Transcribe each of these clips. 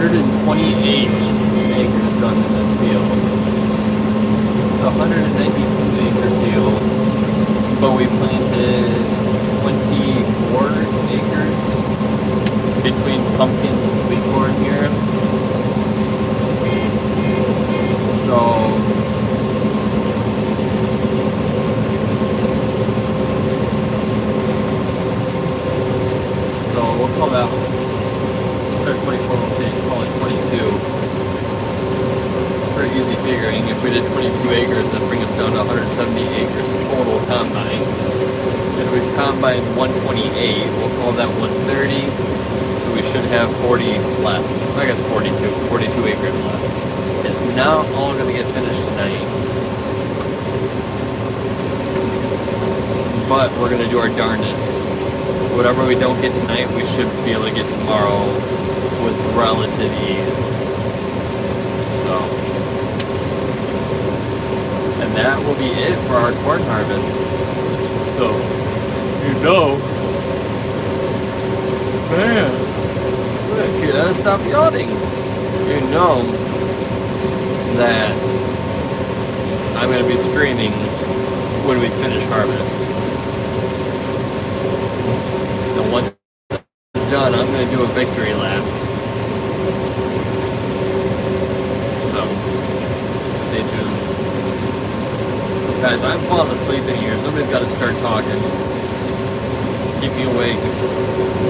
128 acres done in this field. It's a 192 acre field, but we planted 24 acres between pumpkins and sweet corn here. So we'll call that, instead of 24, we'll say call it 22. For easy figuring, if we did 22 acres, that'd bring us down to 170 acres total combine. And we've combined 128, we'll call that 130. So we should have 40 left. I guess 42 acres left. It's not all going to get finished tonight, but we're going to do our darndest. Whatever we don't get tonight, we should be able to get tomorrow with relative ease. So, and that will be it for our corn harvest. So, man, you gotta stop yawning. You know that I'm gonna be screaming when we finish harvest. And once it's done, I'm gonna do a victory lap. So, stay tuned. Guys, I'm falling asleep in here. Somebody's gotta start talking. Keep me awake.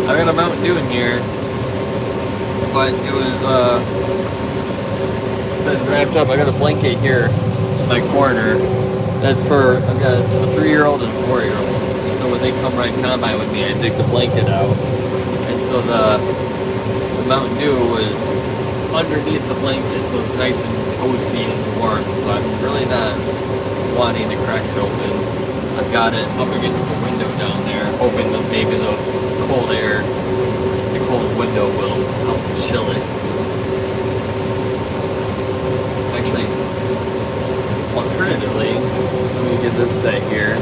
I got a Mountain Dew in here, but it was, it's wrapped up. I got a blanket here in my corner. That's for, I've got a 3-year-old and a 4-year-old. And so when they come ride combine with me, I dig the blanket out. And so the Mountain Dew was underneath the blanket, so it's nice and toasty and warm. So I'm really not wanting to crack it open. I've got it up against the window down there, hoping that maybe the cold air, the cold window will help chill it. Actually, alternatively, let me get this set here.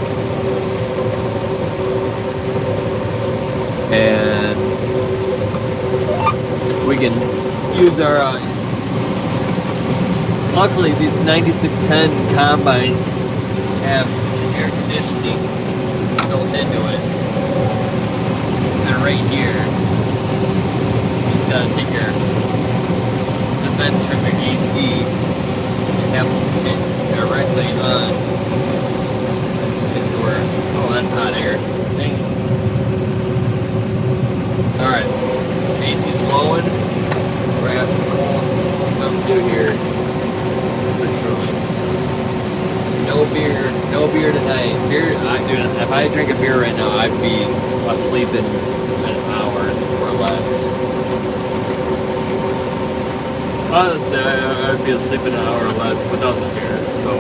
And we can use our, luckily these 9610 combines have air conditioning built into it. And right here, you just gotta take the vents from your AC and have them hit directly on into our, oh, that's hot air. Dang it. Alright, AC's blowing. We're gonna have some cold Mountain Dew here. No beer tonight. Beer, dude, if I drink a beer right now, I'd be asleep in an hour or less. Honestly, I'd be asleep in an hour or less without the beer, so.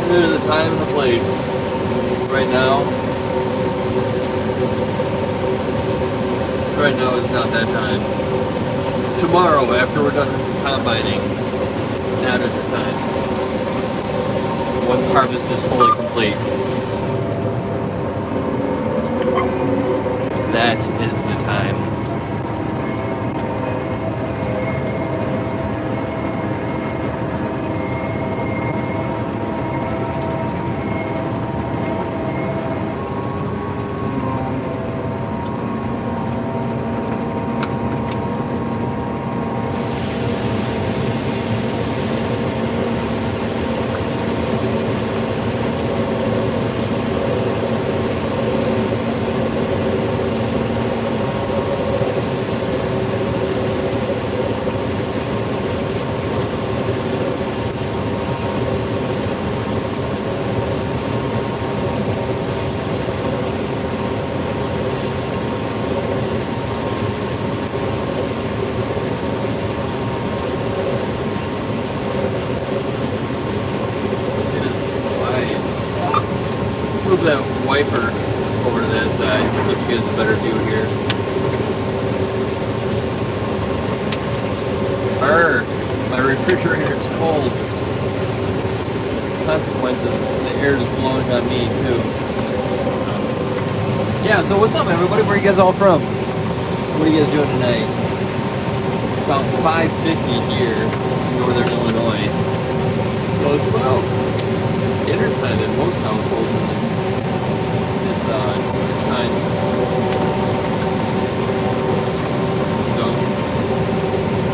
There's a time and a place. Right now is not that time. Tomorrow, after we're done combining, now is the time. Once harvest is fully complete. That is the time. That wiper over to that side, give you guys a better view here. My refrigerator's cold. Consequences, the air is blowing on me too. Yeah, so what's up everybody? Where are you guys all from? What are you guys doing tonight? It's about 5:50 here in northern Illinois. So it's about dinner time in most households in this time. So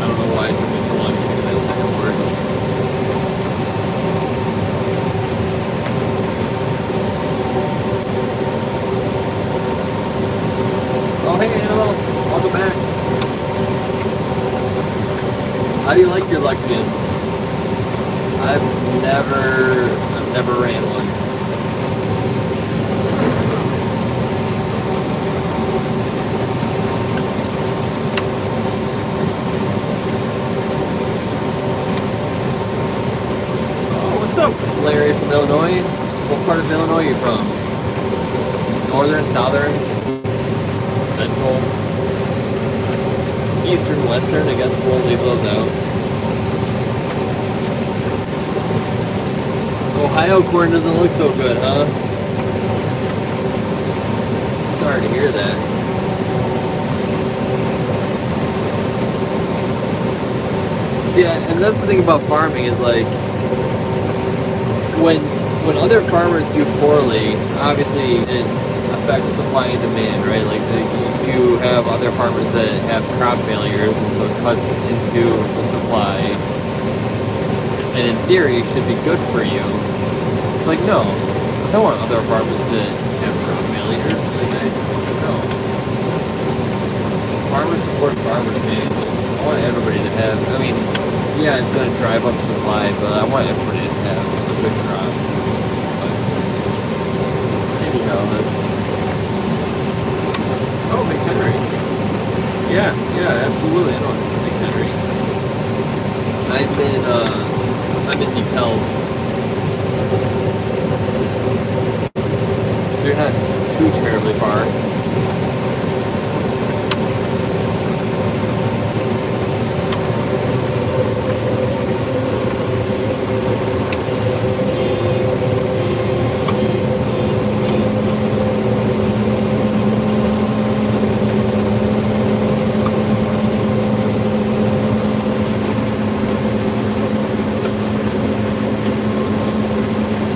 I don't know why it took me so long to get that second word. Oh hey Annabelle, welcome back. How do you like your Lexian? I've never ran one. Oh, what's up, Larry from Illinois? What part of Illinois are you from? Northern, southern, central, eastern, western? I guess we'll leave those out. Ohio corn doesn't look so good, huh? Sorry to hear that. See, and that's the thing about farming is like when other farmers do poorly, obviously it affects supply and demand, right? Like you have other farmers that have crop failures, and so it cuts into the supply. And in theory, it should be good for you. It's like, no, I don't want other farmers to have crop failures. Like, no. Farmers support farmers, man. I want everybody to have, I mean, yeah, it's going to drive up supply, but I want everybody to have a good crop. But, anyhow, that's... Oh, McHenry. Yeah, absolutely. I know McHenry. I'm in DeKalb. So you're not too terribly far.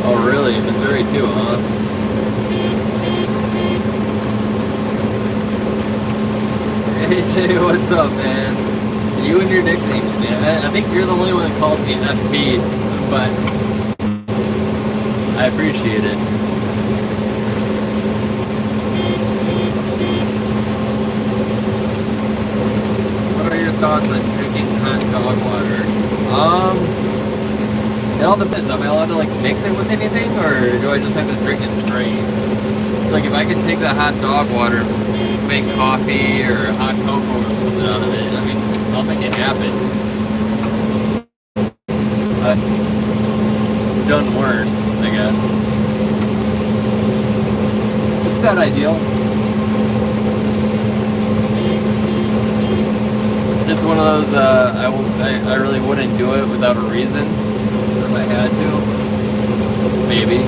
Oh really? Missouri too, huh? Hey, what's up, man? You and your nicknames, man. I think you're the only one that calls me FP, but I appreciate it. What are your thoughts on drinking hot dog water? It all depends. Am I allowed to like mix it with anything, or do I just have to drink it straight? It's like if I can take the hot dog water, make coffee or hot cocoa or something out of it, I mean, I'll make it happen. I've done worse, I guess. It's not ideal. It's one of those, I really wouldn't do it without a reason. If I had to. Maybe.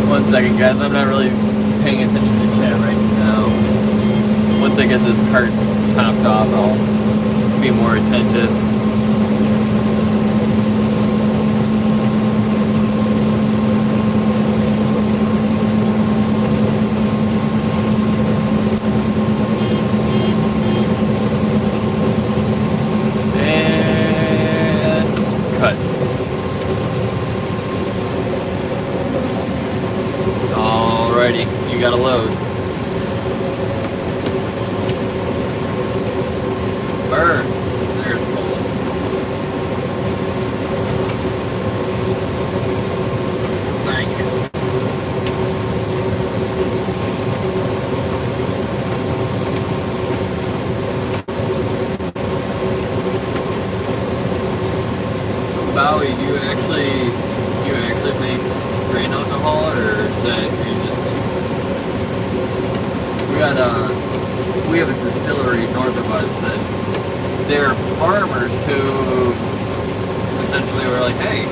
1 second, guys. I'm not really paying attention to chat right now. Once I get this cart topped off, I'll be more attentive. And cut. Alrighty, you got a load. Burn. There's cola. Thank you. Bowie, do you actually make grain alcohol, or is that you just farmers who essentially were like, hey,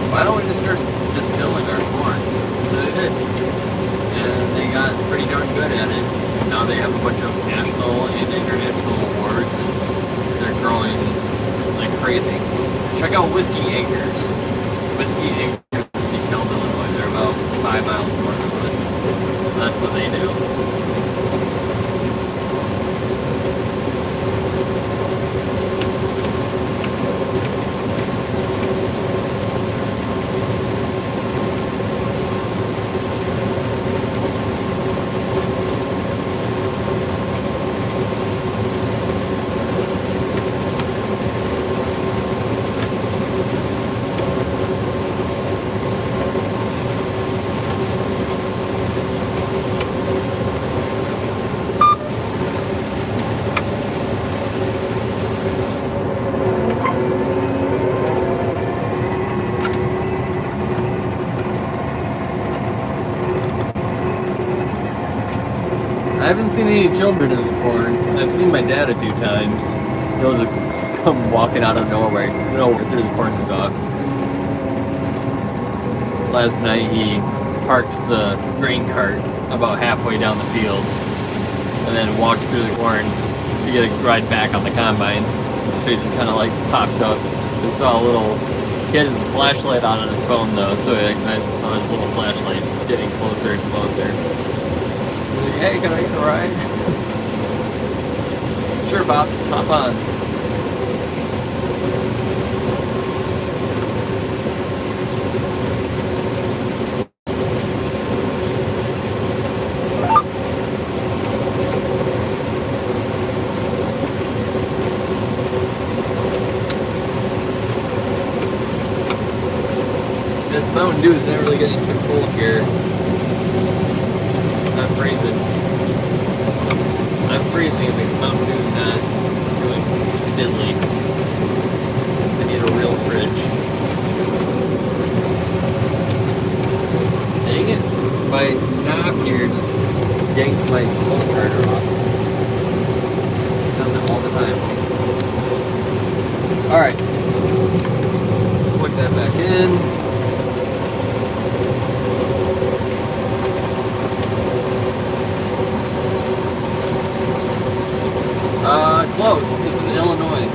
why don't we just start distilling our corn? So they did. And they got pretty darn good at it. Now they have a bunch of national and international awards, and they're growing like crazy. Check out Whiskey Acres. Whiskey Acres in DeKalb, Illinois. They're about 5 miles north of us. That's what they do. I haven't seen any children in the corn. I've seen my dad a few times. He'll come walking out of nowhere through the corn stalks. Last night he parked the grain cart about halfway down the field and then walked through the corn to get a ride back on the combine. So he just kind of like popped up. I saw he had his flashlight on his phone though, so I saw his little flashlight just getting closer and closer. Like, hey, can I get a ride? Sure, Pops, hop on. This Mountain Dew is not really getting too cold here. I'm freezing. I'm freezing if the Mountain Dew's not doing diddly. I need a real fridge. Dang it. My knob here just yanked my cold starter off. It does it all the time. Alright. Put that back in. Close. This is Illinois.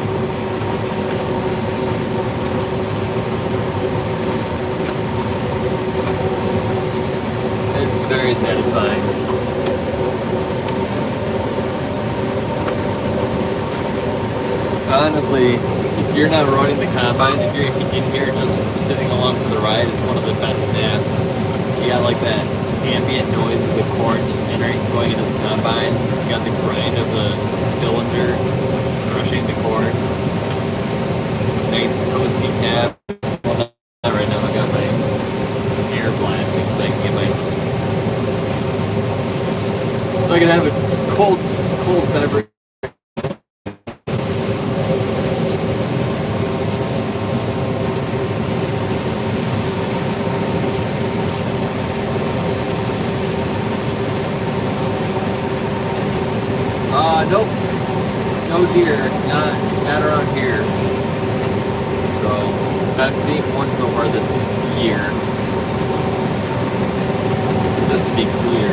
It's very satisfying. Honestly, if you're not running the combine, if you're in here just sitting along for the ride, it's one of the best naps. You got like that ambient noise of the corn just entering, going into the combine. You got the grind of the cylinder crushing the corn. Nice toasty cap. Well, not right now. I got my air blasting so I can have a cold beverage. Nope. No deer. Not around here. So, I've seen one so far this year. Just to be clear.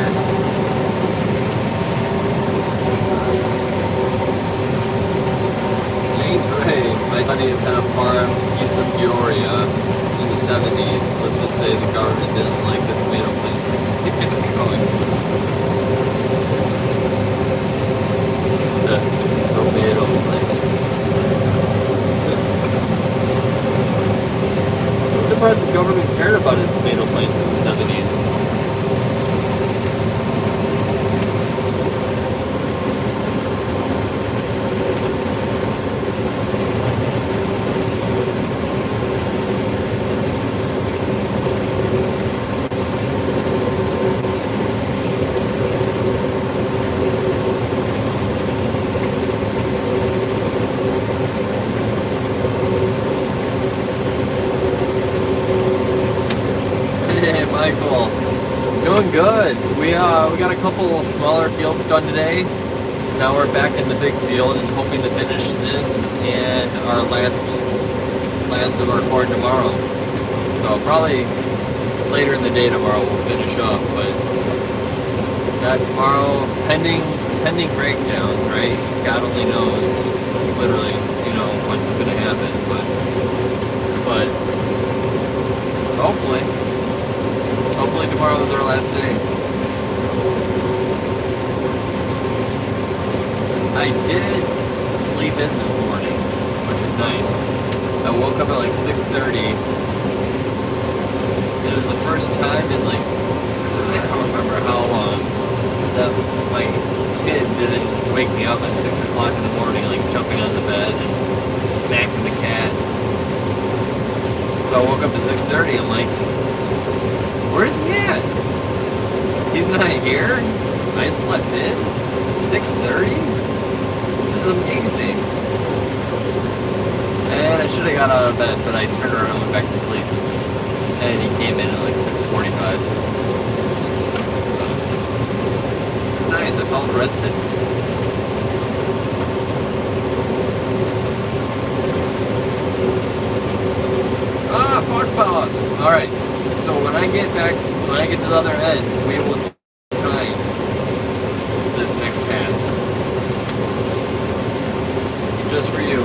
James Ray, my buddy, has had a farm east of Peoria in the 70s. Let's just say the government didn't like the tomato plants going. The tomato plants. I'm surprised the government cared about his tomato plants in the 70s. Michael, doing good. We got a couple smaller fields done today. now we're back in the big field and hoping to finish this and our last of our corn tomorrow. So probably later in the day tomorrow we'll finish up, but that tomorrow, pending breakdowns, right? God only knows, literally, what's going to happen, but hopefully tomorrow is our last day. I did sleep in this morning, which is nice. I woke up at like 6:30. It was the first time in like, I don't remember how long, that my kid didn't wake me up at 6 o'clock in the morning, like jumping on the bed and smacking the cat. So I woke up at 6:30, I'm like, where's he at? He's not here? I slept in? 6:30? This is amazing. And I should have got out of bed, but I turned around and went back to sleep. And he came in at like 6:45. So, nice, I felt rested. Ah, Fox Palace! Alright, so when I get to the other end, we will time this next pass. Just for you.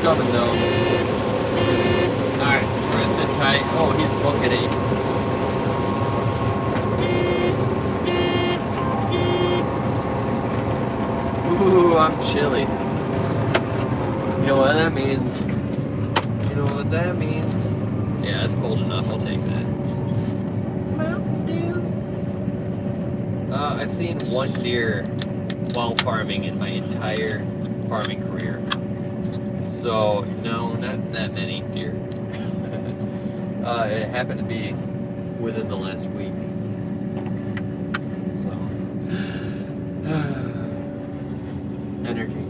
Coming though. Alright, we're gonna sit tight. Oh, he's booking it. Ooh, I'm chilly. You know what that means? You know what that means? Yeah, it's cold enough. I'll take that. I've seen one deer while farming in my entire farming career. So, no, not that many deer. It happened to be within the last week. So, energy.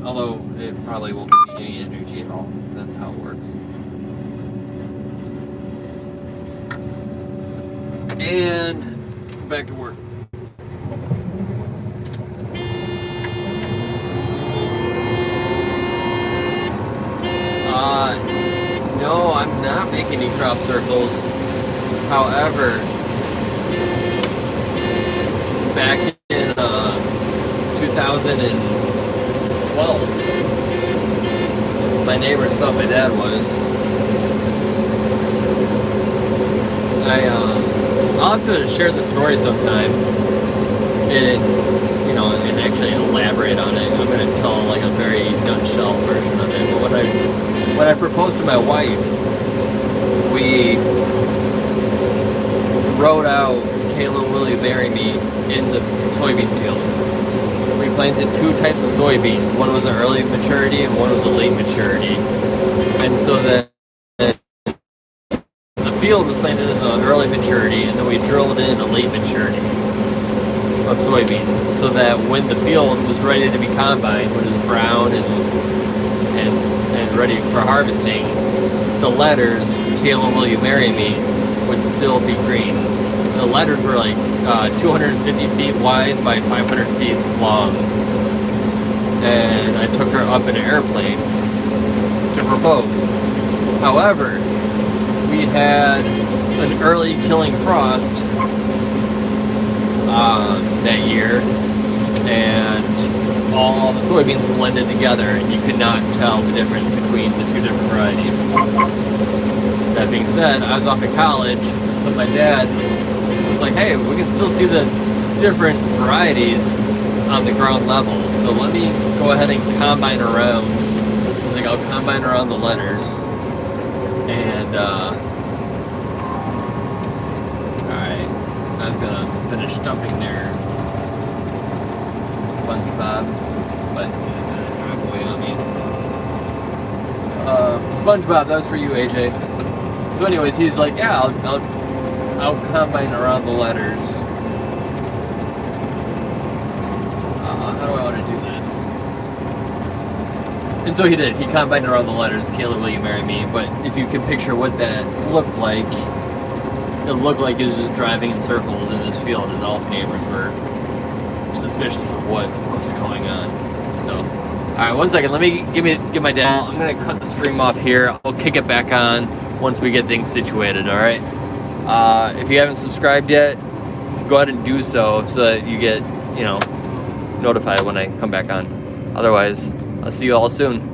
Although, it probably won't be any energy at all, because that's how it works. And, back to work. No, I'm not making any crop circles. However, back in 2012, my neighbors thought my dad was. I'll have to share the story sometime and actually elaborate on it. I'm going to tell like a very nutshell version of it. But when I proposed to my wife, we wrote out "Kayla, will you marry me" in the soybean field. We planted two types of soybeans. One was an early maturity and one was a late maturity. And so the field was planted as an early maturity, and then we drilled in a late maturity of soybeans, so that when the field was ready to be combined, when it was brown and ready for harvesting, the letters "Kayla, will you marry me" would still be green. The letters were like 250 feet wide by 500 feet long, and I took her up in an airplane to propose. However, we had an early killing frost that year, and all the soybeans blended together, and you could not tell the difference between the two different varieties. That being said, I was off at college, and so my dad was like, hey, we can still see the different varieties on the ground level, so let me go ahead and combine around. He's like, I'll combine around the letters, and alright, I was gonna finish dumping their SpongeBob, but he's gonna drive away on me. SpongeBob, that was for you, AJ. So anyways, he's like, yeah, I'll combine around the letters. How do I want to do this? And so he did. He combined around the letters, Caleb, will you marry me? But if you can picture what that looked like, it looked like he was just driving in circles in this field, and all the neighbors were suspicious of what was going on. So, all right, 1 second. Let me give my dad. I'm gonna cut the stream off here. I'll kick it back on once we get things situated. All right. If you haven't subscribed yet, go ahead and do so that you get, notified when I come back on. Otherwise, I'll see you all soon.